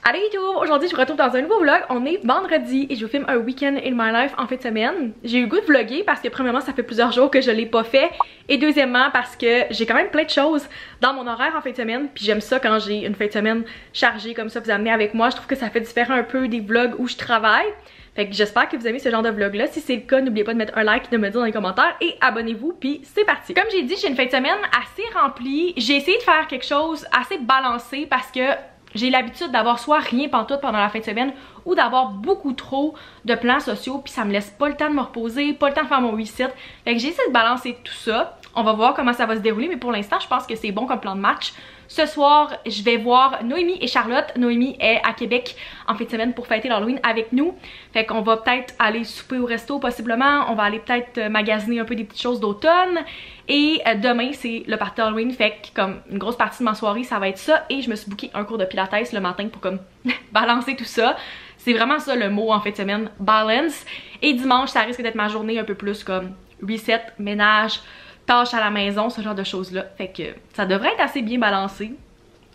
Allez YouTube, aujourd'hui je vous retrouve dans un nouveau vlog. On est vendredi et je vous filme un week-end in my life en fin de semaine. J'ai eu le goût de vlogger parce que premièrement ça fait plusieurs jours que je l'ai pas fait et deuxièmement parce que j'ai quand même plein de choses dans mon horaire en fin de semaine puis j'aime ça quand j'ai une fin de semaine chargée comme ça vous amener avec moi. Je trouve que ça fait différent un peu des vlogs où je travaille. Fait que j'espère que vous aimez ce genre de vlog là. Si c'est le cas, n'oubliez pas de mettre un like, de me dire dans les commentaires et abonnez-vous puis c'est parti. Comme j'ai dit, j'ai une fin de semaine assez remplie. J'ai essayé de faire quelque chose assez balancé parce que j'ai l'habitude d'avoir soit rien pantoute pendant la fin de semaine ou d'avoir beaucoup trop de plans sociaux puis ça me laisse pas le temps de me reposer, pas le temps de faire mon reset. Fait que j'ai essayé de balancer tout ça. On va voir comment ça va se dérouler mais pour l'instant je pense que c'est bon comme plan de match. Ce soir, je vais voir Noémie et Charlotte. Noémie est à Québec en fin de semaine pour fêter l'Halloween avec nous. Fait qu'on va peut-être aller souper au resto possiblement. On va aller peut-être magasiner un peu des petites choses d'automne. Et demain, c'est le party Halloween. Fait que comme une grosse partie de ma soirée, ça va être ça. Et je me suis booké un cours de pilates le matin pour comme balancer tout ça. C'est vraiment ça le mot en fin de semaine, balance. Et dimanche, ça risque d'être ma journée un peu plus comme reset, ménage, tâches à la maison, ce genre de choses-là. Fait que ça devrait être assez bien balancé.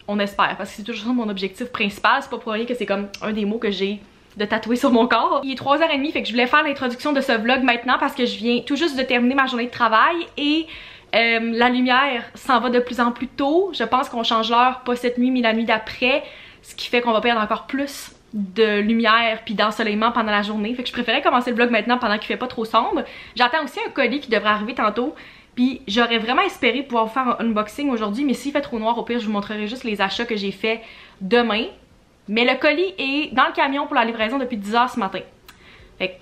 On espère, parce que c'est toujours mon objectif principal. C'est pas pour rien que c'est comme un des mots que j'ai de tatouer sur mon corps. Il est 3h30, fait que je voulais faire l'introduction de ce vlog maintenant parce que je viens tout juste de terminer ma journée de travail et la lumière s'en va de plus en plus tôt. Je pense qu'on change l'heure, pas cette nuit, mais la nuit d'après, ce qui fait qu'on va perdre encore plus de lumière puis d'ensoleillement pendant la journée. Fait que je préférais commencer le vlog maintenant pendant qu'il fait pas trop sombre. J'attends aussi un colis qui devrait arriver tantôt. Puis j'aurais vraiment espéré pouvoir vous faire un unboxing aujourd'hui, mais s'il fait trop noir, au pire, je vous montrerai juste les achats que j'ai fait demain. Mais le colis est dans le camion pour la livraison depuis 10h ce matin. Fait que,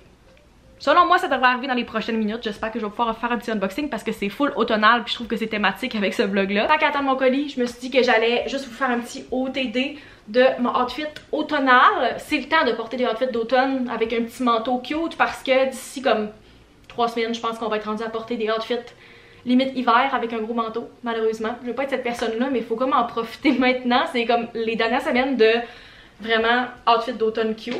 selon moi, ça devrait arriver dans les prochaines minutes. J'espère que je vais pouvoir faire un petit unboxing parce que c'est full automnal puis je trouve que c'est thématique avec ce vlog-là. Tant qu'à attendre mon colis, je me suis dit que j'allais juste vous faire un petit OTD de mon outfit automnal. C'est le temps de porter des outfits d'automne avec un petit manteau cute parce que d'ici comme 3 semaines, je pense qu'on va être rendu à porter des outfits limite hiver avec un gros manteau, malheureusement. Je veux pas être cette personne-là, mais il faut comme en profiter maintenant. C'est comme les dernières semaines de vraiment outfit d'automne cute.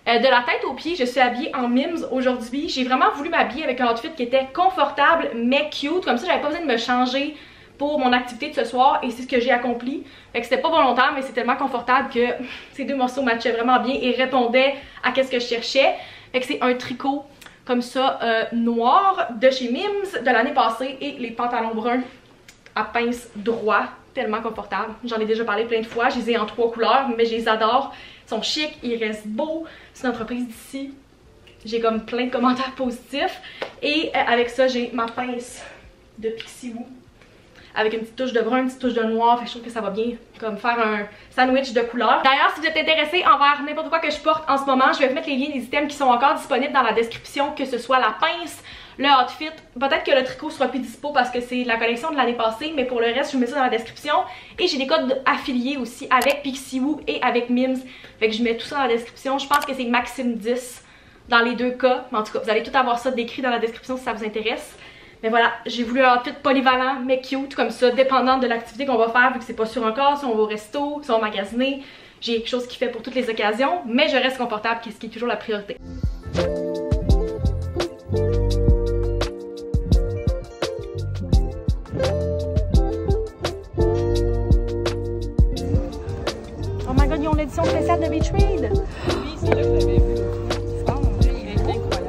De la tête aux pieds, je suis habillée en Mims aujourd'hui. J'ai vraiment voulu m'habiller avec un outfit qui était confortable mais cute. Comme ça, j'avais pas besoin de me changer pour mon activité de ce soir et c'est ce que j'ai accompli. Fait que c'était pas volontaire, mais c'est tellement confortable que ces deux morceaux matchaient vraiment bien et répondaient à ce que je cherchais. Fait que c'est un tricot comme ça, noir, de chez Mims de l'année passée et les pantalons bruns à pince droit, tellement confortable. J'en ai déjà parlé plein de fois, je les ai en 3 couleurs, mais je les adore. Ils sont chics, ils restent beaux. C'est une entreprise d'ici. J'ai comme plein de commentaires positifs. Et avec ça, j'ai ma pince de Pixie Woo avec une petite touche de brun, une petite touche de noir. Fait que je trouve que ça va bien comme faire un sandwich de couleurs. D'ailleurs, si vous êtes intéressé envers n'importe quoi que je porte en ce moment, je vais vous mettre les liens des items qui sont encore disponibles dans la description, que ce soit la pince, le outfit. Peut-être que le tricot sera plus dispo parce que c'est la collection de l'année passée, mais pour le reste, je vous mets ça dans la description. Et j'ai des codes affiliés aussi avec Pixie Woo et avec Mims. Fait que je mets tout ça dans la description. Je pense que c'est Maxime 10 dans les deux cas. Mais en tout cas, vous allez tout avoir ça décrit dans la description si ça vous intéresse. Mais voilà, j'ai voulu un outfit polyvalent mais cute comme ça, dépendant de l'activité qu'on va faire vu que c'est pas sûr encore, si on va au resto, si on va magasiner. J'ai quelque chose qui fait pour toutes les occasions, mais je reste confortable, ce qui est toujours la priorité. Oh my god, ils ont l'édition spéciale de Betrayed! Oui, c'est là que j'avais vu. Oh mon dieu, il est incroyable.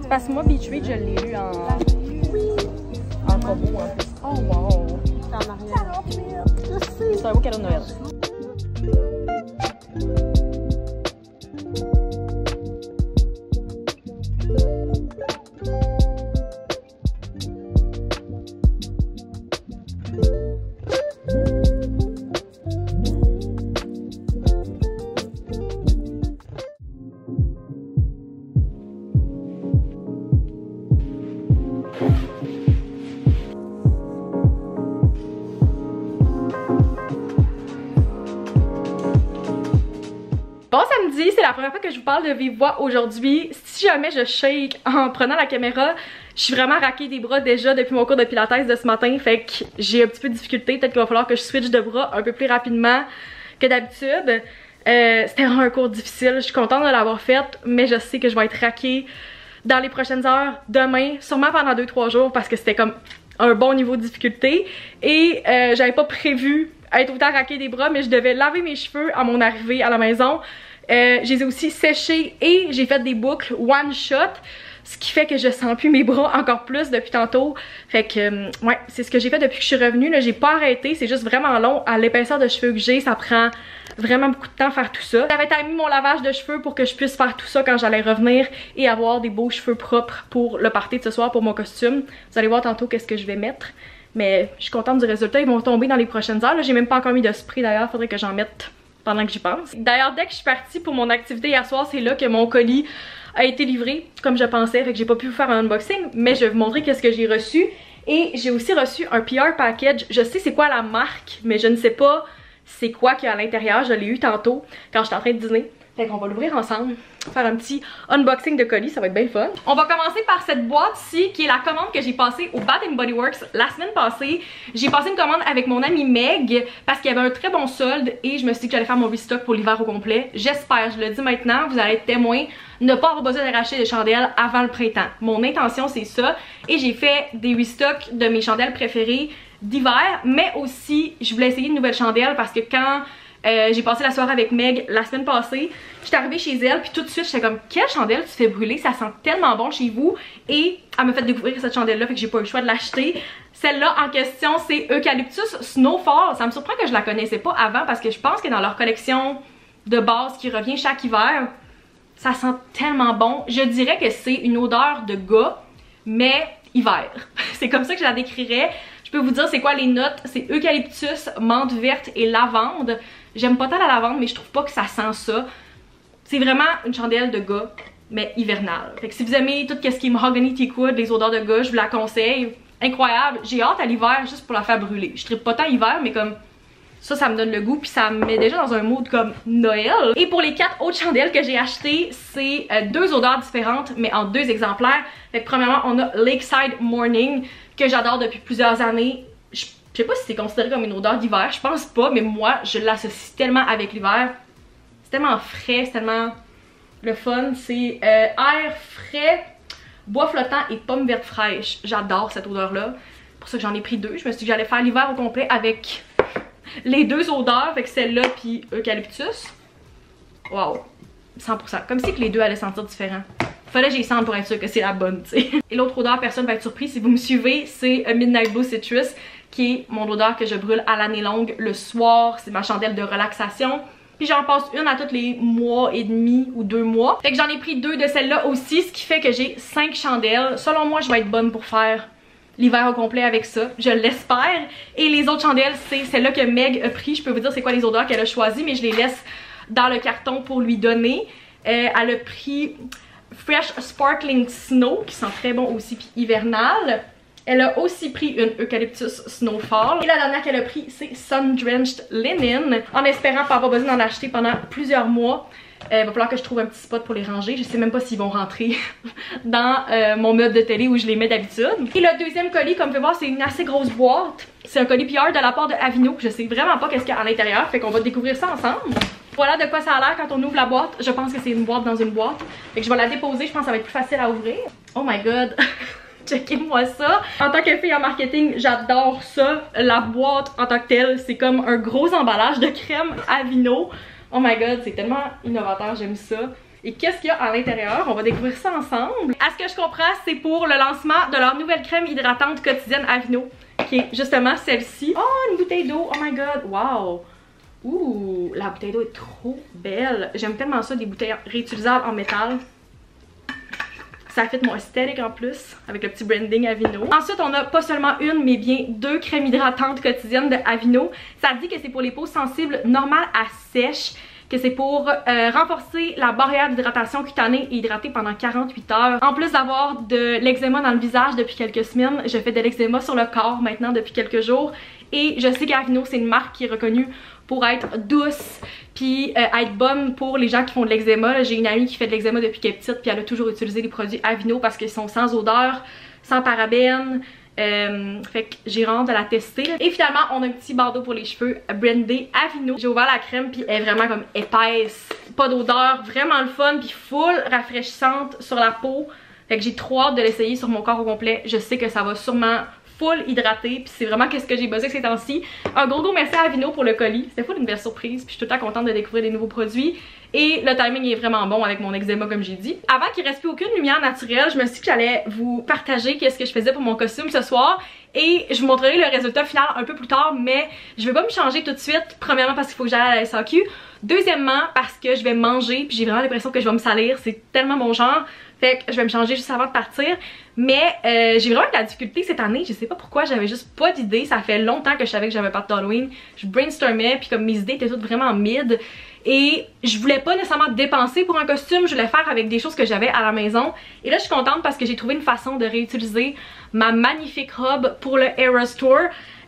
Parce que moi, Betrayed, je l'ai lu en combo en plus. Oh wow! C'est en arrière. C'est un beau cadeau de Noël. Bon samedi, c'est la première fois que je vous parle de vive voix aujourd'hui. Si jamais je shake en prenant la caméra, je suis vraiment raquée des bras déjà depuis mon cours de pilates de ce matin, fait que j'ai un petit peu de difficulté. Peut-être qu'il va falloir que je switch de bras un peu plus rapidement que d'habitude. C'était vraiment un cours difficile, je suis contente de l'avoir fait, mais je sais que je vais être raquée dans les prochaines heures, demain, sûrement pendant 2-3 jours parce que c'était comme un bon niveau de difficulté et j'avais pas prévu être autant raquée des bras, mais je devais laver mes cheveux à mon arrivée à la maison. Je les ai aussi séchés et j'ai fait des boucles one shot, ce qui fait que je sens plus mes bras encore plus depuis tantôt. Fait que ouais, c'est ce que j'ai fait depuis que je suis revenue. Là, j'ai pas arrêté, c'est juste vraiment long. À l'épaisseur de cheveux que j'ai, ça prend vraiment beaucoup de temps à faire tout ça. J'avais timé mon lavage de cheveux pour que je puisse faire tout ça quand j'allais revenir et avoir des beaux cheveux propres pour le party de ce soir, pour mon costume. Vous allez voir tantôt qu'est-ce que je vais mettre. Mais je suis contente du résultat, ils vont tomber dans les prochaines heures. J'ai même pas encore mis de spray d'ailleurs, faudrait que j'en mette pendant que j'y pense. D'ailleurs, dès que je suis partie pour mon activité hier soir, c'est là que mon colis a été livré comme je pensais, fait que j'ai pas pu vous faire un unboxing, mais je vais vous montrer qu'est-ce que j'ai reçu. Et j'ai aussi reçu un PR package. Je sais c'est quoi la marque, mais je ne sais pas c'est quoi qu'il y a à l'intérieur. Je l'ai eu tantôt quand j'étais en train de dîner. Fait qu'on va l'ouvrir ensemble, faire un petit unboxing de colis, ça va être bien fun. On va commencer par cette boîte-ci qui est la commande que j'ai passée au Bath & Body Works la semaine passée. J'ai passé une commande avec mon amie Meg parce qu'il y avait un très bon solde et je me suis dit que j'allais faire mon restock pour l'hiver au complet. J'espère, je le dis maintenant, vous allez être témoin, ne pas avoir besoin de racheter des chandelles avant le printemps. Mon intention c'est ça et j'ai fait des restocks de mes chandelles préférées d'hiver, mais aussi je voulais essayer de nouvelles chandelles parce que quand j'ai passé la soirée avec Meg la semaine passée. J'étais arrivée chez elle, puis tout de suite, j'étais comme, quelle chandelle tu fais brûler? Ça sent tellement bon chez vous. Et elle m'a fait découvrir cette chandelle-là, fait que j'ai pas eu le choix de l'acheter. Celle-là en question, c'est Eucalyptus Snowfall. Ça me surprend que je la connaissais pas avant parce que je pense que dans leur collection de base qui revient chaque hiver, ça sent tellement bon. Je dirais que c'est une odeur de gars, mais hiver. C'est comme ça que je la décrirais. Je peux vous dire c'est quoi les notes. C'est eucalyptus, menthe verte et lavande. J'aime pas tant la lavande, mais je trouve pas que ça sent ça. C'est vraiment une chandelle de gars, mais hivernale. Fait que si vous aimez tout ce qui est mahogany teakwood, les odeurs de gars, je vous la conseille. Incroyable. J'ai hâte à l'hiver juste pour la faire brûler. Je trippe pas tant hiver, mais comme ça me donne le goût, puis ça me met déjà dans un mood comme Noël. Et pour les 4 autres chandelles que j'ai achetées, c'est 2 odeurs différentes, mais en 2 exemplaires. Fait que premièrement, on a Lakeside Morning, que j'adore depuis plusieurs années. Je sais pas si c'est considéré comme une odeur d'hiver, je pense pas, mais moi je l'associe tellement avec l'hiver. C'est tellement frais, c'est tellement le fun. C'est air frais, bois flottant et pommes vertes fraîches. J'adore cette odeur-là. C'est pour ça que j'en ai pris 2. Je me suis dit que j'allais faire l'hiver au complet avec les 2 odeurs, avec celle-là puis eucalyptus. Wow, 100%. Comme si que les deux allaient sentir différents. Fallait que j'y sente pour être sûre que c'est la bonne, tu sais. Et l'autre odeur, personne va être surpris si vous me suivez, c'est Midnight Blue Citrus, qui est mon odeur que je brûle à l'année longue le soir. C'est ma chandelle de relaxation. Puis j'en passe une à tous les mois et demi ou 2 mois. Fait que j'en ai pris 2 de celle-là aussi, ce qui fait que j'ai 5 chandelles. Selon moi, je vais être bonne pour faire l'hiver au complet avec ça, je l'espère. Et les autres chandelles, c'est celle-là que Meg a pris. Je peux vous dire c'est quoi les odeurs qu'elle a choisies, mais je les laisse dans le carton pour lui donner. Elle a pris Fresh Sparkling Snow, qui sent très bon aussi, puis hivernal. Elle a aussi pris une Eucalyptus Snowfall. Et la dernière qu'elle a pris, c'est Sun Drenched Linen, en espérant pas avoir besoin d'en acheter pendant plusieurs mois. Il va falloir que je trouve un petit spot pour les ranger. Je sais même pas s'ils vont rentrer dans mon meuble de télé où je les mets d'habitude. Et le deuxième colis, comme vous pouvez voir, c'est une assez grosse boîte. C'est un colis PR de la part de Avino. Je sais vraiment pas qu'est-ce qu'il y a à l'intérieur, fait qu'on va découvrir ça ensemble. Voilà de quoi ça a l'air quand on ouvre la boîte. Je pense que c'est une boîte dans une boîte. Fait que je vais la déposer, je pense que ça va être plus facile à ouvrir. Oh my god! Checkez-moi ça. En tant que fille en marketing, j'adore ça. La boîte en tant que telle, c'est comme un gros emballage de crème Avino. Oh my god, c'est tellement innovateur, j'aime ça. Et qu'est-ce qu'il y a à l'intérieur? On va découvrir ça ensemble. À ce que je comprends, c'est pour le lancement de leur nouvelle crème hydratante quotidienne Avino, qui est justement celle-ci. Oh, une bouteille d'eau, oh my god, wow! Ouh, la bouteille d'eau est trop belle. J'aime tellement ça, des bouteilles réutilisables en métal. Ça fait mon esthétique en plus, avec le petit branding Avino. Ensuite, on a pas seulement une, mais bien 2 crèmes hydratantes quotidiennes de Avino. Ça dit que c'est pour les peaux sensibles normales à sèche, que c'est pour renforcer la barrière d'hydratation cutanée et hydrater pendant 48 heures. En plus d'avoir de l'eczéma dans le visage depuis quelques semaines, je fais de l'eczéma sur le corps maintenant depuis quelques jours. Et je sais qu'Avino, c'est une marque qui est reconnue pour être douce, puis être bonne pour les gens qui font de l'eczéma. J'ai une amie qui fait de l'eczéma depuis qu'elle est petite, puis elle a toujours utilisé les produits Avino parce qu'ils sont sans odeur, sans parabènes, Fait que j'ai vraiment de la tester là. Et finalement on a un petit bandeau pour les cheveux brandé Aveeno. J'ai ouvert la crème puis elle est vraiment comme épaisse, pas d'odeur, vraiment le fun puis full rafraîchissante sur la peau. Fait que j'ai trop hâte de l'essayer sur mon corps au complet. Je sais que ça va sûrement full hydraté puis c'est vraiment qu'est-ce que j'ai besoin ces temps-ci. Un gros merci à Aveeno pour le colis, c'était full une belle surprise puis je suis tout le temps contente de découvrir des nouveaux produits et le timing est vraiment bon avec mon eczéma comme j'ai dit. Avant qu'il reste plus aucune lumière naturelle, je me suis dit que j'allais vous partager qu'est-ce que je faisais pour mon costume ce soir et je vous montrerai le résultat final un peu plus tard, mais je vais pas me changer tout de suite. Premièrement parce qu'il faut que j'aille à la SAQ, deuxièmement parce que je vais manger puis j'ai vraiment l'impression que je vais me salir, c'est tellement mon genre. Fait que je vais me changer juste avant de partir. Mais j'ai vraiment de la difficulté cette année. Je sais pas pourquoi, j'avais juste pas d'idée. Ça fait longtemps que je savais que j'avais pas d'Halloween. Je brainstormais, puis comme mes idées étaient toutes vraiment mid. Et je voulais pas nécessairement dépenser pour un costume. Je voulais faire avec des choses que j'avais à la maison. Et là je suis contente parce que j'ai trouvé une façon de réutiliser ma magnifique robe pour le Eras Tour.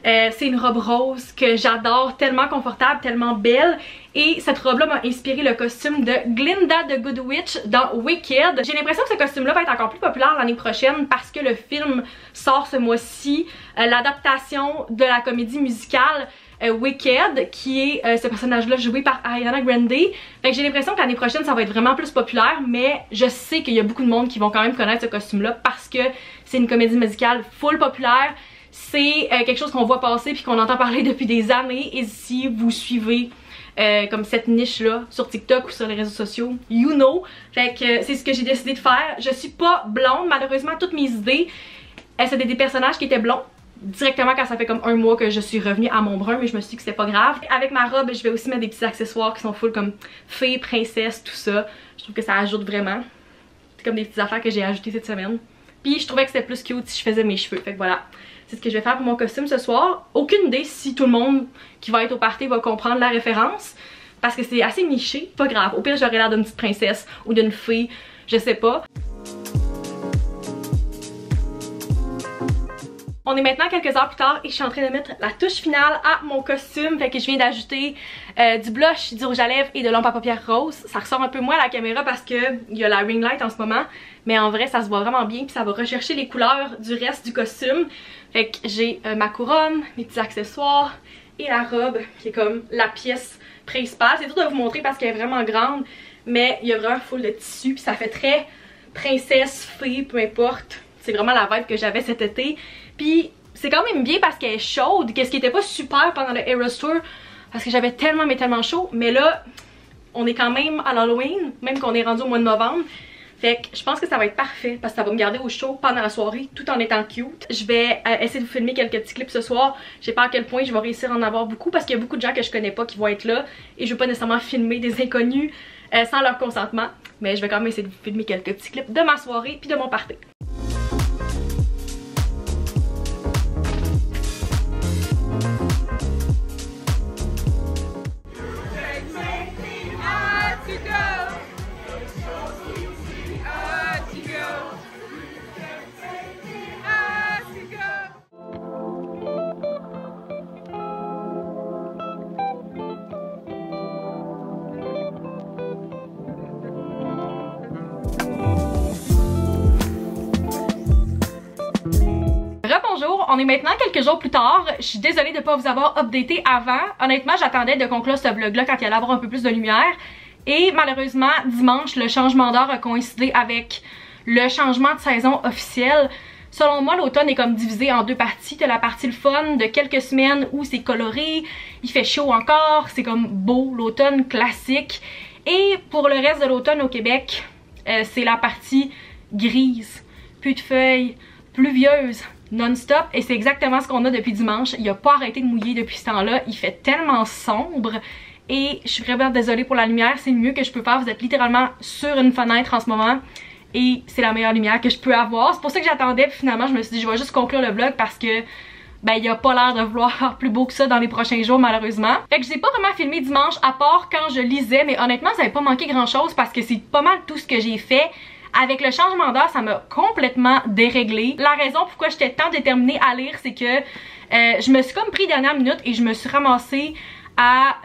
C'est une robe rose que j'adore, tellement confortable, tellement belle. Et cette robe-là m'a inspiré le costume de Glinda the Good Witch dans Wicked. J'ai l'impression que ce costume-là va être encore plus populaire l'année prochaine parce que le film sort ce mois-ci. L'adaptation de la comédie musicale Wicked, qui est ce personnage-là joué par Ariana Grande. Fait que j'ai l'impression que l'année prochaine ça va être vraiment plus populaire, mais je sais qu'il y a beaucoup de monde qui vont quand même connaître ce costume-là parce que c'est une comédie musicale full populaire. C'est quelque chose qu'on voit passer puis qu'on entend parler depuis des années. Et si vous suivez comme cette niche là sur TikTok ou sur les réseaux sociaux, you know. Fait que c'est ce que j'ai décidé de faire. Je suis pas blonde, malheureusement toutes mes idées c'était des personnages qui étaient blonds directement quand ça fait comme un mois que je suis revenue à mon brun, mais je me suis dit que c'était pas grave. Avec ma robe je vais aussi mettre des petits accessoires qui sont full comme fée, princesse, tout ça. Je trouve que ça ajoute vraiment. C'est comme des petites affaires que j'ai ajoutées cette semaine. Puis je trouvais que c'était plus cute si je faisais mes cheveux. Fait que voilà, c'est ce que je vais faire pour mon costume ce soir. Aucune idée si tout le monde qui va être au party va comprendre la référence. Parce que c'est assez niché, pas grave. Au pire j'aurais l'air d'une petite princesse ou d'une fée, je sais pas. On est maintenant quelques heures plus tard et je suis en train de mettre la touche finale à mon costume. Fait que je viens d'ajouter du blush, du rouge à lèvres et de l'ombre à paupières rose. Ça ressort un peu moins à la caméra parce que il y a la ring light en ce moment. Mais en vrai ça se voit vraiment bien puis ça va rechercher les couleurs du reste du costume. Fait que j'ai ma couronne, mes petits accessoires et la robe qui est comme la pièce principale. C'est tout de vous montrer parce qu'elle est vraiment grande. Mais il y a vraiment full de tissu puis ça fait très princesse, fée, peu importe. C'est vraiment la vibe que j'avais cet été. Puis c'est quand même bien parce qu'elle est chaude, qu'est-ce qui était pas super pendant le Eras Tour parce que j'avais tellement mais tellement chaud. Mais là, on est quand même à l'Halloween, même qu'on est rendu au mois de novembre. Fait que je pense que ça va être parfait parce que ça va me garder au chaud pendant la soirée tout en étant cute. Je vais essayer de vous filmer quelques petits clips ce soir. Je sais pas à quel point je vais réussir à en avoir beaucoup parce qu'il y a beaucoup de gens que je connais pas qui vont être là. Et je veux pas nécessairement filmer des inconnus sans leur consentement. Mais je vais quand même essayer de vous filmer quelques petits clips de ma soirée puis de mon party. Bonjour, on est maintenant quelques jours plus tard. Je suis désolée de ne pas vous avoir updaté avant. Honnêtement, j'attendais de conclure ce vlog-là quand il allait avoir un peu plus de lumière. Et malheureusement, dimanche, le changement d'heure a coïncidé avec le changement de saison officiel. Selon moi, l'automne est comme divisé en deux parties. T'as la partie le fun de quelques semaines où c'est coloré, il fait chaud encore, c'est comme beau, l'automne classique. Et pour le reste de l'automne au Québec, c'est la partie grise, plus de feuilles, pluvieuse, non-stop. Et c'est exactement ce qu'on a depuis dimanche. Il n'a pas arrêté de mouiller depuis ce temps-là. Il fait tellement sombre. Et je suis vraiment désolée pour la lumière. C'est le mieux que je peux faire. Vous êtes littéralement sur une fenêtre en ce moment. Et c'est la meilleure lumière que je peux avoir. C'est pour ça que j'attendais. Puis finalement, je me suis dit, je vais juste conclure le vlog parce que ben il a pas l'air de vouloir faire plus beau que ça dans les prochains jours malheureusement. Fait que je n'ai pas vraiment filmé dimanche à part quand je lisais. Mais honnêtement, ça n'avait pas manqué grand chose parce que c'est pas mal tout ce que j'ai fait. Avec le changement d'heure, ça m'a complètement déréglé. La raison pourquoi j'étais tant déterminée à lire, c'est que je me suis comme pris dernière minute et je me suis ramassée à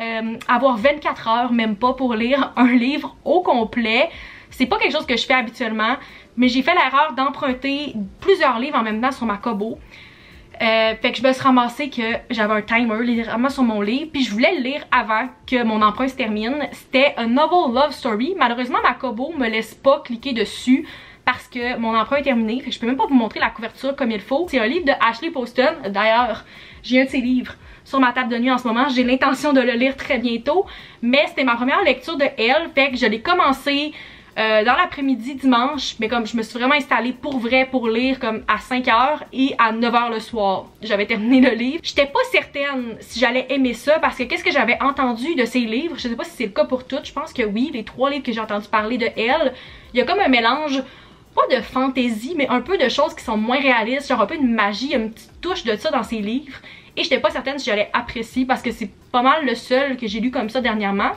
avoir 24 heures, même pas, pour lire un livre au complet. C'est pas quelque chose que je fais habituellement, mais j'ai fait l'erreur d'emprunter plusieurs livres en même temps sur ma Kobo. Fait que je me suis ramassée que j'avais un timer littéralement sur mon livre, puis je voulais le lire avant que mon emprunt se termine. C'était un novel love story. Malheureusement, ma Kobo me laisse pas cliquer dessus parce que mon emprunt est terminé, fait que je peux même pas vous montrer la couverture comme il faut. C'est un livre de Ashley Poston. D'ailleurs, j'ai un de ses livres sur ma table de nuit en ce moment. J'ai l'intention de le lire très bientôt, mais c'était ma première lecture de elle, fait que je l'ai commencé dans l'après-midi dimanche, mais comme je me suis vraiment installée pour vrai pour lire comme à 5h et à 9h le soir, j'avais terminé le livre. J'étais pas certaine si j'allais aimer ça parce que qu'est-ce que j'avais entendu de ces livres, je sais pas si c'est le cas pour toutes, je pense que oui, les 3 livres que j'ai entendu parler de elle, il y a comme un mélange, pas de fantaisie, mais un peu de choses qui sont moins réalistes, genre un peu de magie, une petite touche de ça dans ces livres, et j'étais pas certaine si j'allais apprécier parce que c'est pas mal le seul que j'ai lu comme ça dernièrement.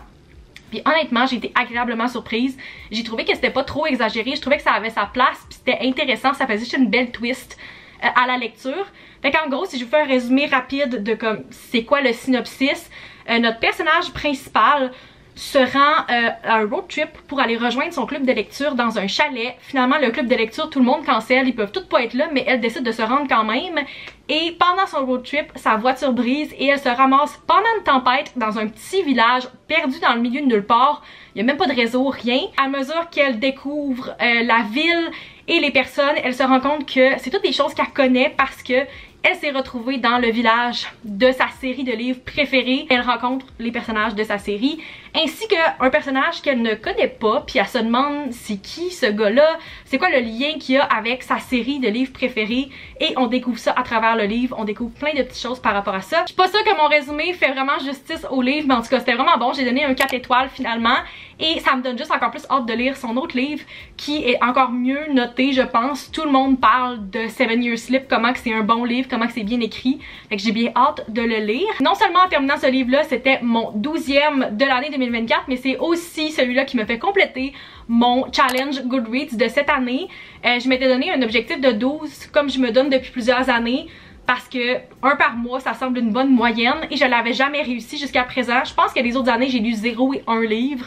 Puis honnêtement, j'ai été agréablement surprise. J'ai trouvé que c'était pas trop exagéré, je trouvais que ça avait sa place, puis c'était intéressant, ça faisait juste une belle twist à la lecture. Fait qu'en gros, si je vous fais un résumé rapide de comme c'est quoi le synopsis, notre personnage principal se rend à un road trip pour aller rejoindre son club de lecture dans un chalet. Finalement, le club de lecture, tout le monde cancelle, ils peuvent tous pas être là, mais elle décide de se rendre quand même. Et pendant son road trip, sa voiture brise et elle se ramasse pendant une tempête dans un petit village perdu dans le milieu de nulle part. Il n'y a même pas de réseau, rien. À mesure qu'elle découvre la ville et les personnes, elle se rend compte que c'est toutes des choses qu'elle connaît parce que elle s'est retrouvée dans le village de sa série de livres préférés. Elle rencontre les personnages de sa série, ainsi qu'un personnage qu'elle ne connaît pas, puis elle se demande c'est qui ce gars-là, c'est quoi le lien qu'il y a avec sa série de livres préférés, et on découvre ça à travers le livre, on découvre plein de petites choses par rapport à ça. Je suis pas sûre que mon résumé fait vraiment justice au livre, mais en tout cas c'était vraiment bon, j'ai donné un 4 étoiles finalement, et ça me donne juste encore plus hâte de lire son autre livre, qui est encore mieux noté je pense. Tout le monde parle de Seven Years Slip, comment que c'est un bon livre, comment que c'est bien écrit, fait que j'ai bien hâte de le lire. Non seulement en terminant ce livre-là, c'était mon 12e de l'année 2024, mais c'est aussi celui-là qui me fait compléter mon challenge Goodreads de cette année. Je m'étais donné un objectif de 12 comme je me donne depuis plusieurs années, parce que un par mois ça semble une bonne moyenne et je l'avais jamais réussi jusqu'à présent. Je pense que les autres années j'ai lu 0 et 1 livre.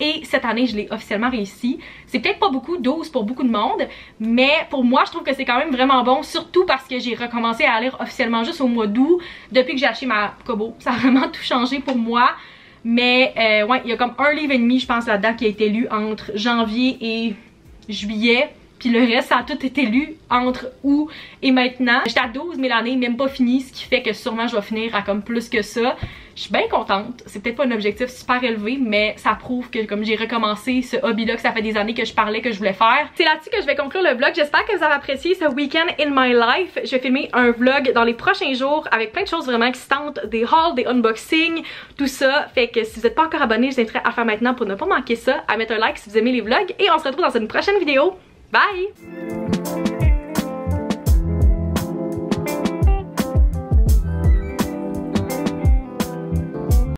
Et cette année, je l'ai officiellement réussi. C'est peut-être pas beaucoup, 12 pour beaucoup de monde, mais pour moi, je trouve que c'est quand même vraiment bon, surtout parce que j'ai recommencé à lire officiellement juste au mois d'août, depuis que j'ai acheté ma Kobo. Ça a vraiment tout changé pour moi. Mais ouais, il y a comme un livre et demi, je pense, là-dedans qui a été lu entre janvier et juillet. Puis le reste, ça a tout été lu entre août et maintenant. J'étais à 12 mais l'année n'est même pas finie, ce qui fait que sûrement je vais finir à comme plus que ça. Je suis bien contente. C'est peut-être pas un objectif super élevé, mais ça prouve que comme j'ai recommencé ce hobby-là, que ça fait des années que je parlais que je voulais faire. C'est là-dessus que je vais conclure le vlog. J'espère que vous avez apprécié ce week-end in my life. Je vais filmer un vlog dans les prochains jours avec plein de choses vraiment excitantes, des hauls, des unboxings, tout ça. Fait que si vous n'êtes pas encore abonné, je vous inviterai à le faire maintenant pour ne pas manquer ça, à mettre un like si vous aimez les vlogs, et on se retrouve dans une prochaine vidéo. Bye!